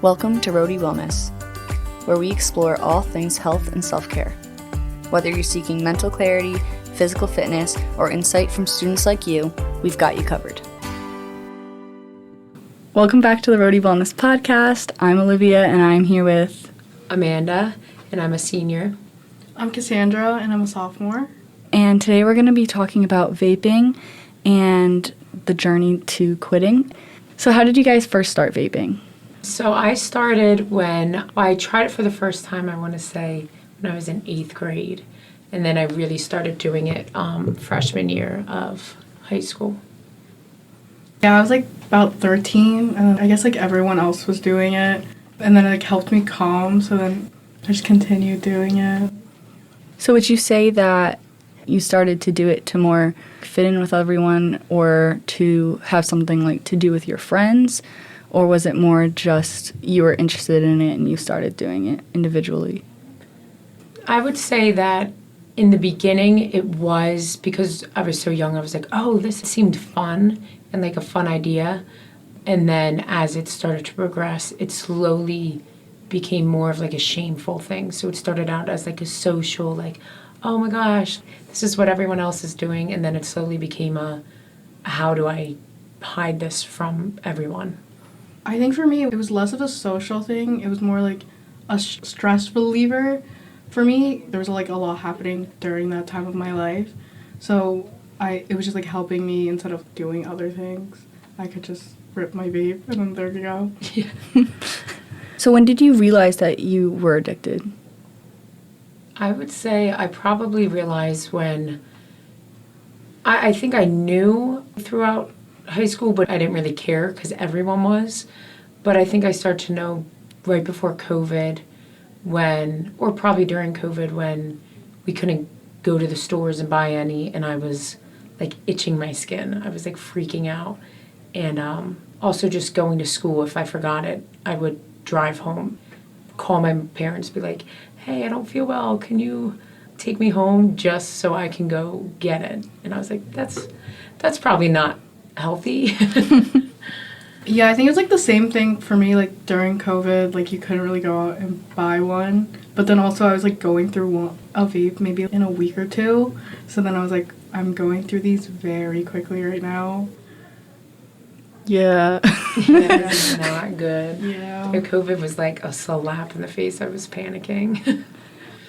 Welcome to Roadie Wellness, where we explore all things health and self-care. Whether you're seeking mental clarity, physical fitness, or insight from students like you, we've got you covered. Welcome back to the Roadie Wellness podcast. I'm Olivia, and I'm here with Amanda, and I'm a senior. I'm Cassandra, and I'm a sophomore. And today we're going to be talking about vaping and the journey to quitting. So how did you guys first start vaping? So I started when I tried it for the first time, I want to say, when I was in 8th grade. And then I really started doing it freshman year of high school. Yeah, I was like about 13, and I guess like everyone else was doing it. And then it like helped me calm, so then I just continued doing it. So would you say that you started to do it to more fit in with everyone or to have something like to do with your friends? Or was it more just you were interested in it and you started doing it individually? I would say that in the beginning it was because I was so young. I was like, oh, this seemed fun and like a fun idea. And then as it started to progress, it slowly became more of like a shameful thing. So it started out as like a social, like, oh my gosh, this is what everyone else is doing. And then it slowly became a, how do I hide this from everyone? I think for me, it was less of a social thing. It was more like a stress reliever. For me, there was like a lot happening during that time of my life. So it was just like helping me instead of doing other things. I could just rip my vape and then there you go. Yeah. So when did you realize that you were addicted? I would say I probably realized when I think I knew throughout high school, but I didn't really care because everyone was. But I think I started to know right before COVID or probably during COVID when we couldn't go to the stores and buy any, and I was like itching my skin. I was like freaking out. And also just going to school, if I forgot it, I would drive home, call my parents, be like, hey, I don't feel well. Can you take me home just so I can go get it? And I was like, that's probably not healthy. Yeah, I think it's like the same thing for me, like during COVID, like you couldn't really go out and buy one. But then also I was like going through a vape maybe in a week or two. So then I was like, I'm going through these very quickly right now. Yeah. That is not good. Yeah. COVID was like a slap in the face. I was panicking.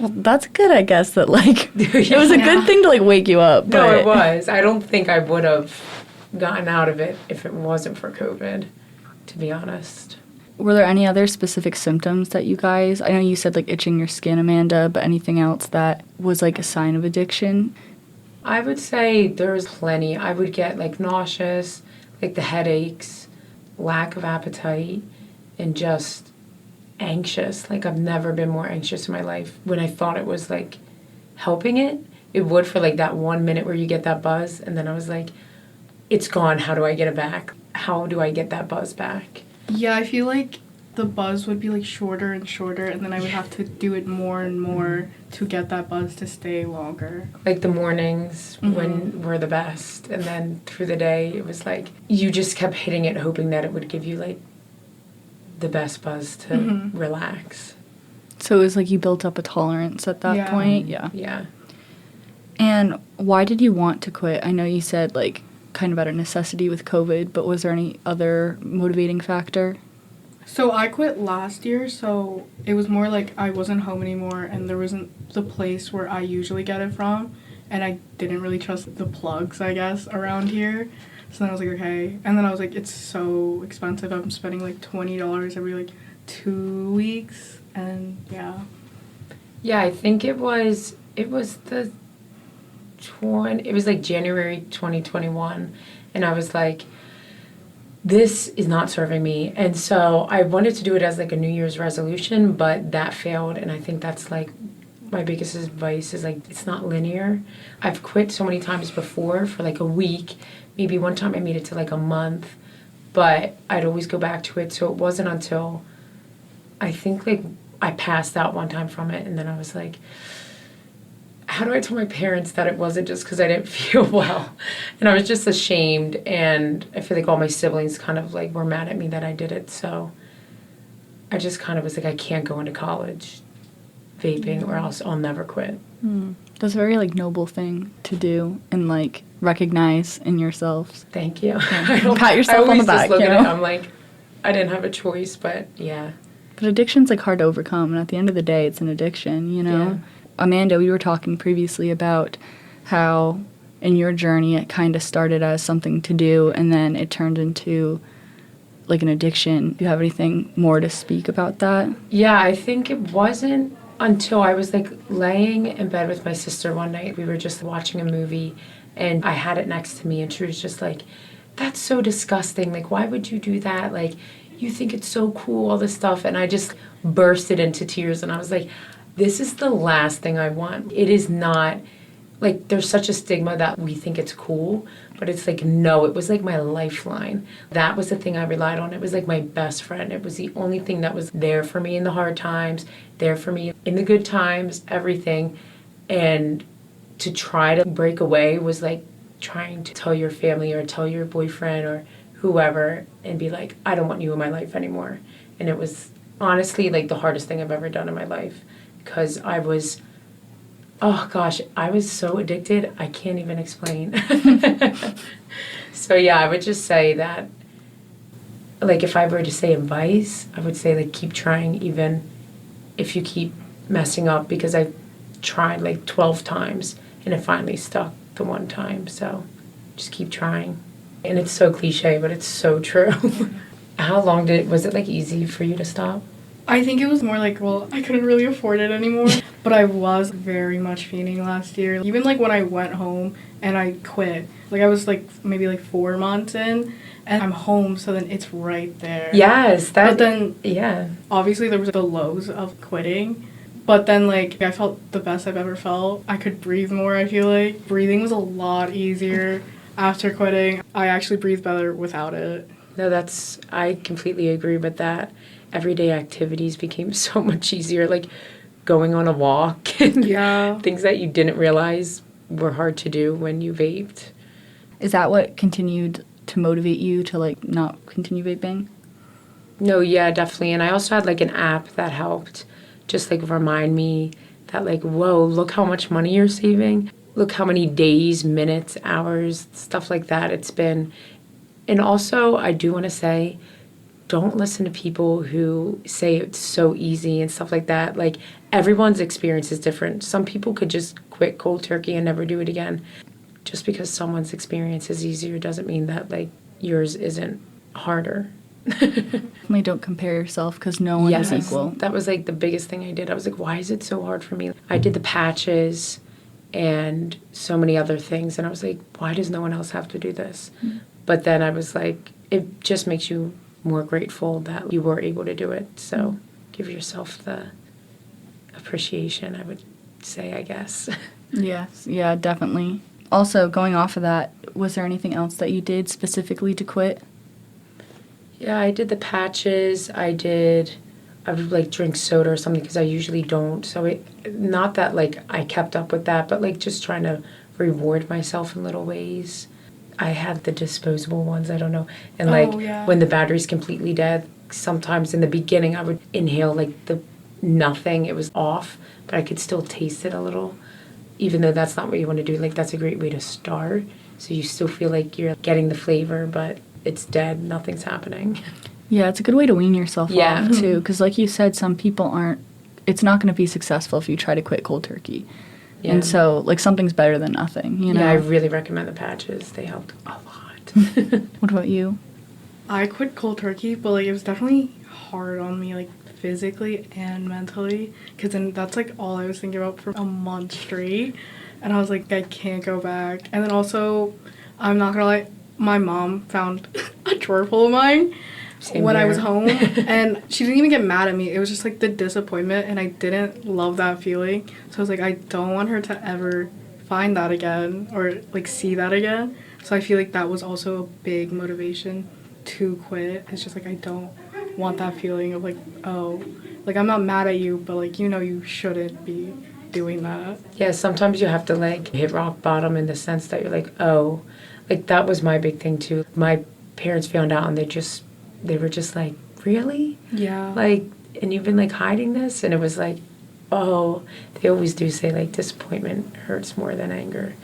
Well, that's good, I guess, that like it was a Yeah. good thing to like wake you up. No, But it was. I don't think I would have gotten out of it if it wasn't for COVID, to be honest. were there any other specific symptoms that you guys, I know you said like itching your skin, Amanda, but anything else that was like a sign of addiction? I would say there was plenty. I would get like nauseous, like the headaches, lack of appetite, and just anxious. Like I've never been more anxious in my life. When I thought it was like helping it would for like that 1 minute where you get that buzz, and then I was like, it's gone. How do I get it back? How do I get that buzz back? Yeah, I feel like the buzz would be like shorter and shorter, and then I would have to do it more and more to get that buzz to stay longer. Like the mornings when were the best, and then through the day it was like you just kept hitting it hoping that it would give you like the best buzz to relax. So it was like you built up a tolerance at that point? Yeah. Yeah. And why did you want to quit? I know you said like kind of out of necessity with COVID, but was there any other motivating factor? So I quit last year, so it was more like I wasn't home anymore and there wasn't the place where I usually get it from, and I didn't really trust the plugs, I guess, around here. So then I was like, okay. And then I was like, it's so expensive. I'm spending like $20 every like 2 weeks, and yeah. Yeah, I think it was like January 2021, and I was like, this is not serving me. And so I wanted to do it as like a New Year's resolution, but that failed. And I think that's like my biggest advice is like, it's not linear. I've quit so many times before for like a week. Maybe one time I made it to like a month, but I'd always go back to it. So it wasn't until I think like I passed out one time from it, and then I was like, how do I tell my parents that it wasn't just because I didn't feel well? And I was just ashamed, and I feel like all my siblings kind of like were mad at me that I did it. So I just kind of was like, I can't go into college vaping or else I'll never quit. That's a very like noble thing to do and like recognize in yourselves. Thank you. Pat yourself on the back, Look you at know? it, I'm like, I didn't have a choice, but yeah. But addiction's like hard to overcome, and at the end of the day, it's an addiction, you know? Yeah. Amanda, we were talking previously about how in your journey it kind of started as something to do and then it turned into like an addiction. Do you have anything more to speak about that? Yeah, I think it wasn't until I was like laying in bed with my sister one night. We were just watching a movie and I had it next to me and she was just like, that's so disgusting. Like, why would you do that? Like, you think it's so cool, all this stuff. And I just bursted into tears and I was like, this is the last thing I want. It is not, like, there's such a stigma that we think it's cool, but it's like, no, it was like my lifeline. That was the thing I relied on. It was like my best friend. It was the only thing that was there for me in the hard times, there for me in the good times, everything. And to try to break away was like trying to tell your family or tell your boyfriend or whoever and be like, I don't want you in my life anymore. And it was honestly like the hardest thing I've ever done in my life because I was, oh gosh, I was so addicted, I can't even explain. So yeah, I would just say that, like if I were to say advice, I would say like keep trying even if you keep messing up because I've tried like 12 times and it finally stuck the one time. So just keep trying. And it's so cliche, but it's so true. How long was it like easy for you to stop? I think it was more like, well, I couldn't really afford it anymore. But I was very much fiending last year. Even like when I went home and I quit, like I was like maybe like 4 months in and I'm home, so then it's right there. Yes, that. But then, yeah. Obviously there was the lows of quitting. But then like I felt the best I've ever felt. I could breathe more, I feel like. Breathing was a lot easier after quitting. I actually breathe better without it. No, I completely agree with that. Everyday activities became so much easier, like going on a walk and Yeah. things that you didn't realize were hard to do when you vaped. Is that what continued to motivate you to like not continue vaping? No, yeah, definitely. And I also had like an app that helped just like remind me that like, whoa, look how much money you're saving. Look how many days, minutes, hours, stuff like that it's been. And also, I do want to say, don't listen to people who say it's so easy and stuff like that. Like, everyone's experience is different. Some people could just quit cold turkey and never do it again. Just because someone's experience is easier doesn't mean that, like, yours isn't harder. Definitely don't compare yourself because no one is equal. That was, like, the biggest thing I did. I was like, why is it so hard for me? I did the patches and so many other things, and I was like, why does no one else have to do this? Mm-hmm. But then I was like, it just makes you more grateful that you were able to do it. So give yourself the appreciation, I would say, I guess. Yes, yeah, definitely. Also, going off of that, was there anything else that you did specifically to quit? Yeah, I did the patches. I would like drink soda or something because I usually don't. So not that like I kept up with that, but like just trying to reward myself in little ways. I had the disposable ones, I don't know. And like when the battery's completely dead, sometimes in the beginning I would inhale like the nothing, it was off, but I could still taste it a little. Even though that's not what you want to do, like that's a great way to start. So you still feel like you're getting the flavor, but it's dead, nothing's happening. Yeah, it's a good way to wean yourself off too, because like you said, some people it's not going to be successful if you try to quit cold turkey. Yeah. And so, like, something's better than nothing, you know? Yeah, I really recommend the patches. They helped a lot. What about you? I quit cold turkey, but, like, it was definitely hard on me, like, physically and mentally. Because then that's, like, all I was thinking about for a month straight. And I was like, I can't go back. And then also, I'm not gonna lie, my mom found a drawer full of mine. Same when here. I was home, and she didn't even get mad at me. It was just like the disappointment, and I didn't love that feeling. So I was like, I don't want her to ever find that again or like see that again. So I feel like that was also a big motivation to quit. It's just like I don't want that feeling of like, oh, like I'm not mad at you, but like you shouldn't be doing that. Yeah, sometimes you have to like hit rock bottom in the sense that you're like, oh, like that was my big thing too. My parents found out and they were just like, really? Yeah. Like, and you've been like hiding this? And it was like, oh, they always do say like disappointment hurts more than anger.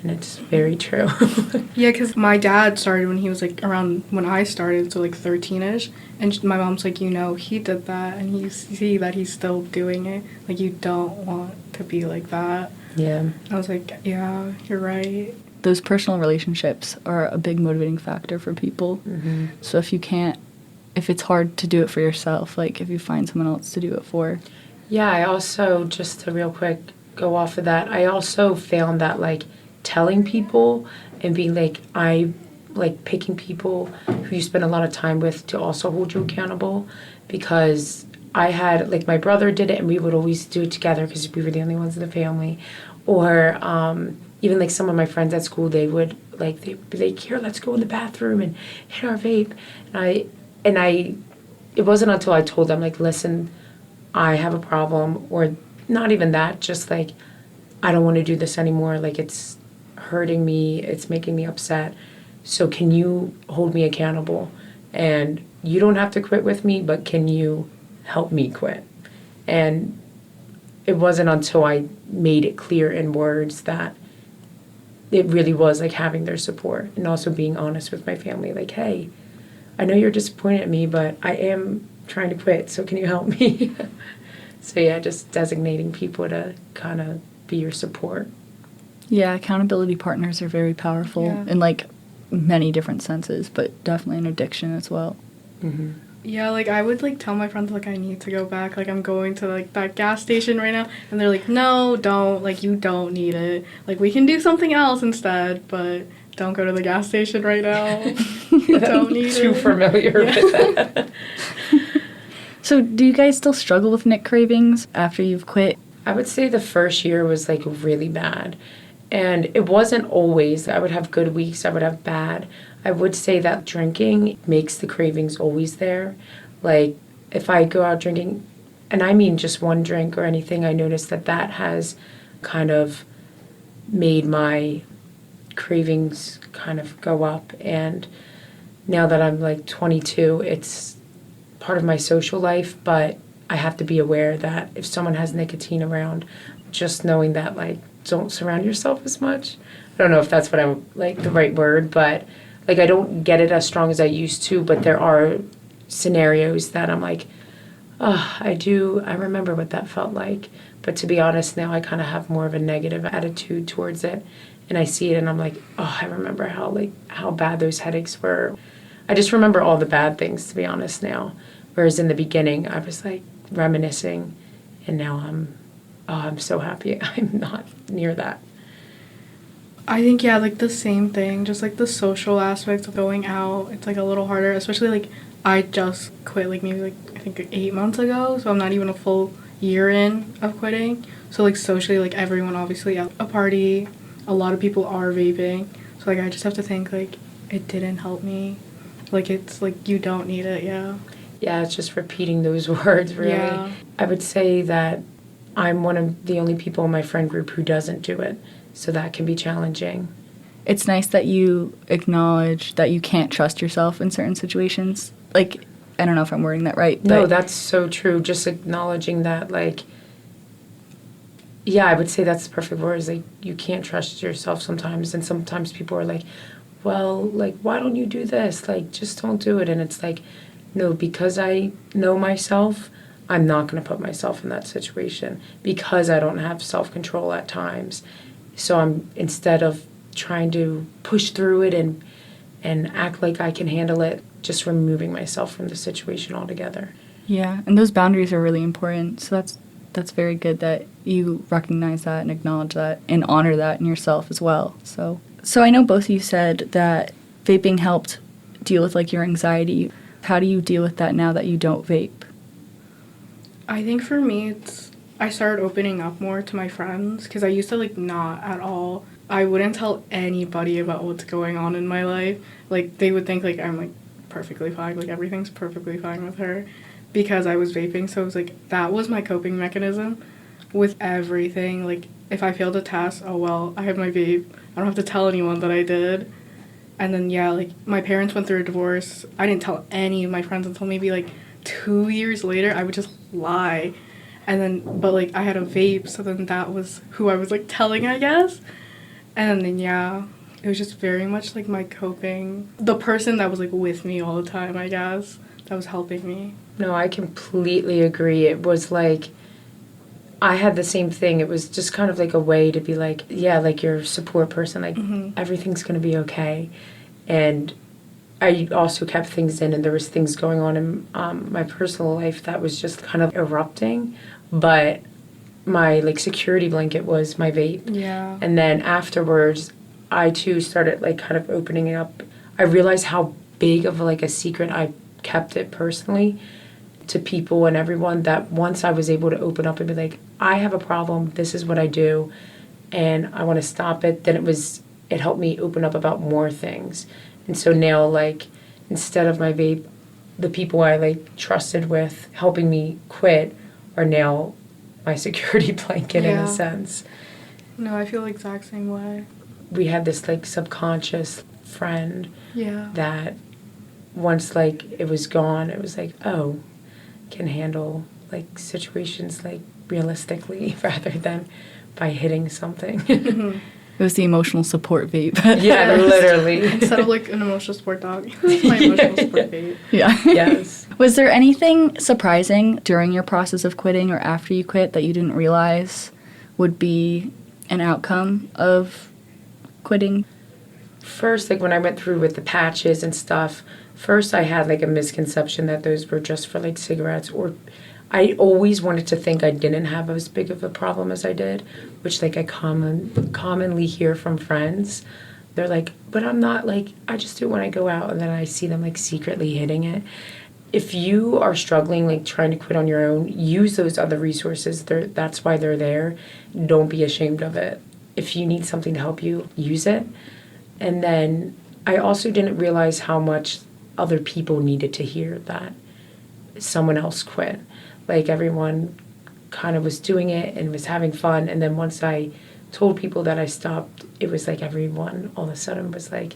And it's very true. Yeah, because my dad started when he was like around when I started, so like 13ish. And my mom's like, he did that, and you see that he's still doing it. Like, you don't want to be like that. Yeah. I was like, yeah, you're right. Those personal relationships are a big motivating factor for people. Mm-hmm. So if it's hard to do it for yourself, like if you find someone else to do it for. Yeah, I also, just to real quick go off of that, I also found that like telling people and being like, I like picking people who you spend a lot of time with to also hold you accountable, because I had, like, my brother did it and we would always do it together because we were the only ones in the family. Or even like some of my friends at school, they would like, they'd be like, here, let's go in the bathroom and hit our vape. And I it wasn't until I told them, like, listen, I have a problem, or not even that, just like, I don't want to do this anymore. Like, it's hurting me, it's making me upset. So can you hold me accountable? And you don't have to quit with me, but can you help me quit? And it wasn't until I made it clear in words that it really was like having their support, and also being honest with my family. Like, hey, I know you're disappointed in me, but I am trying to quit, so can you help me? So yeah, just designating people to kind of be your support. Yeah, accountability partners are very powerful in like many different senses, but definitely in addiction as well. Mm-hmm. Yeah, like, I would, like, tell my friends, like, I need to go back. Like, I'm going to, like, that gas station right now. And they're like, no, don't. Like, you don't need it. Like, we can do something else instead, but don't go to the gas station right now. You don't need Too it. familiar with that. So do you guys still struggle with Nick cravings after you've quit? I would say the first year was like really bad. And it wasn't always. I would have good weeks, I would have bad. I would say that drinking makes the cravings always there. Like, if I go out drinking, and I mean just one drink or anything, I notice that that has kind of made my cravings kind of go up. And now that I'm like 22, it's part of my social life, but I have to be aware that if someone has nicotine around, just knowing that, like, don't surround yourself as much. I don't know if that's what I'm, like, the right word, but like, I don't get it as strong as I used to, but there are scenarios that I'm like, oh, I remember what that felt like. But to be honest, now I kind of have more of a negative attitude towards it, and I see it and I'm like, oh, I remember how bad those headaches were. I just remember all the bad things, to be honest, now. Whereas in the beginning, I was like reminiscing, and now I'm so happy I'm not near that. I think, yeah, like, the same thing. Just, like, the social aspects of going out, it's, like, a little harder. Especially, like, I just quit, like, maybe, like, I think 8 months ago. So I'm not even a full year in of quitting. So, like, socially, like, everyone obviously at a party. A lot of people are vaping. So, like, I just have to think, like, it didn't help me. Like, it's, like, you don't need it, yeah. Yeah, it's just repeating those words, really. Yeah. I would say that I'm one of the only people in my friend group who doesn't do it, so that can be challenging. It's nice that you acknowledge that you can't trust yourself in certain situations. Like, I don't know if I'm wording that right. No, but that's so true. Just acknowledging that, like, yeah, I would say that's the perfect word, is like, you can't trust yourself sometimes, and sometimes people are like, well, like, why don't you do this? Like, just don't do it. And it's like, no, because I know myself, I'm not going to put myself in that situation, because I don't have self-control at times. So I'm, instead of trying to push through it and act like I can handle it, just removing myself from the situation altogether. yeah, and those boundaries are really important. So that's very good that you recognize that and acknowledge that and honor that in yourself as well. So I know both of you said that vaping helped deal with like your anxiety. How do you deal with that now that you don't vape? I think for me, I started opening up more to my friends, because I used to, like, not at all. I wouldn't tell anybody about what's going on in my life. Like, they would think, like, I'm, like, perfectly fine. Like, everything's perfectly fine with her, because I was vaping. So it was, like, that was my coping mechanism with everything. Like, if I failed a test, oh, well, I have my vape. I don't have to tell anyone that I did. And then, yeah, like, my parents went through a divorce. I didn't tell any of my friends until maybe, like, 2 years later, I would just lie. And then, but like I had a vape, so then that was who I was like telling, I guess. And then, yeah, it was just very much like my coping. The person that was like with me all the time, I guess, that was helping me. No, I completely agree. It was like, I had the same thing. It was just kind of like a way to be like, yeah, like your support person, like everything's going to be okay. And I also kept things in, and there was things going on in my personal life that was just kind of erupting. But my like security blanket was my vape. Yeah. And then afterwards, I too started like kind of opening it up. I realized how big of like a secret I kept it personally to people and everyone, that once I was able to open up and be like, I have a problem, this is what I do, and I want to stop it, then it helped me open up about more things. And so now, like, instead of my vape, the people I like trusted with helping me quit are now my security blanket in a sense. No, I feel the exact same way. We had this like subconscious friend that once like it was gone, it was like, oh, can handle like situations like realistically rather than by hitting something. It was the emotional support vape. Yeah, literally. Instead of like an emotional support dog, it was my emotional support vape. Yeah. Yes. Was there anything surprising during your process of quitting or after you quit that you didn't realize would be an outcome of quitting? First, like when I went through with the patches and stuff, first I had like a misconception that those were just for like cigarettes, or I always wanted to think I didn't have as big of a problem as I did, which like I commonly hear from friends. They're like, but I'm not, like, I just do it when I go out, and then I see them like secretly hitting it. If you are struggling, like trying to quit on your own, use those other resources. That's why they're there. Don't be ashamed of it. If you need something to help you, use it. And then I also didn't realize how much other people needed to hear that someone else quit. Like everyone kind of was doing it and was having fun. And then once I told people that I stopped, it was like everyone all of a sudden was like,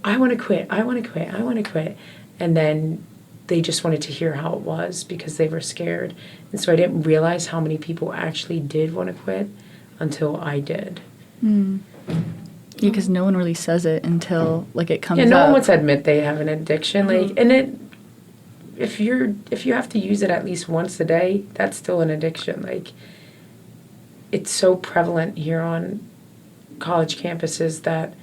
I want to quit, I want to quit, I want to quit. And then they just wanted to hear how it was because they were scared. And so I didn't realize how many people actually did want to quit until I did. Yeah, because no one really says it until like it comes up. Yeah, no one wants to admit they have an addiction. Like, and if you have to use it at least once a day, that's still an addiction. Like, it's so prevalent here on college campuses that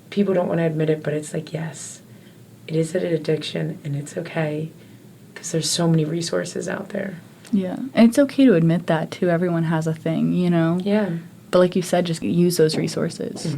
people don't want to admit it, but it's like, yes, it is an addiction, and it's okay because there's so many resources out there. Yeah, and it's okay to admit that too. Everyone has a thing, you know? Yeah. But like you said, just use those resources.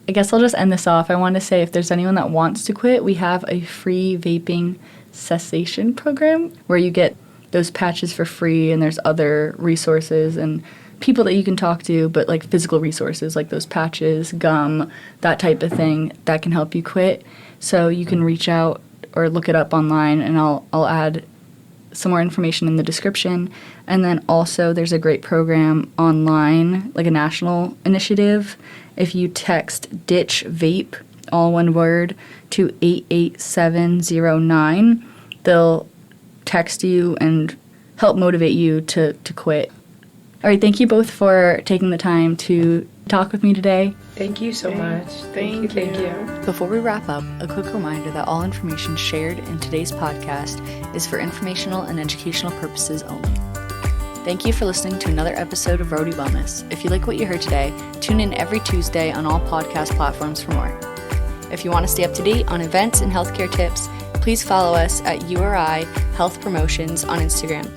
I guess I'll just end this off. I want to say if there's anyone that wants to quit, we have a free vaping cessation program where you get those patches for free, and there's other resources and people that you can talk to, but like physical resources like those patches, gum, that type of thing that can help you quit. So you can reach out or look it up online, and I'll add some more information in the description. And then also there's a great program online, like a national initiative. If you text Ditch Vape, all one word, to 88709, they'll text you and help motivate you to quit. All right, thank you both for taking the time to talk with me today. Thank you so much. Thank you. Before we wrap up, a quick reminder that all information shared in today's podcast is for informational and educational purposes only. Thank you for listening to another episode of Roadie Wellness. If you like what you heard today, tune in every Tuesday on all podcast platforms for more. If you want to stay up to date on events and healthcare tips, please follow us at URI Health Promotions on Instagram.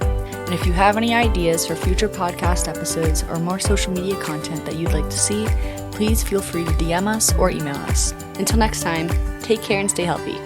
And if you have any ideas for future podcast episodes or more social media content that you'd like to see, please feel free to DM us or email us. Until next time, take care and stay healthy.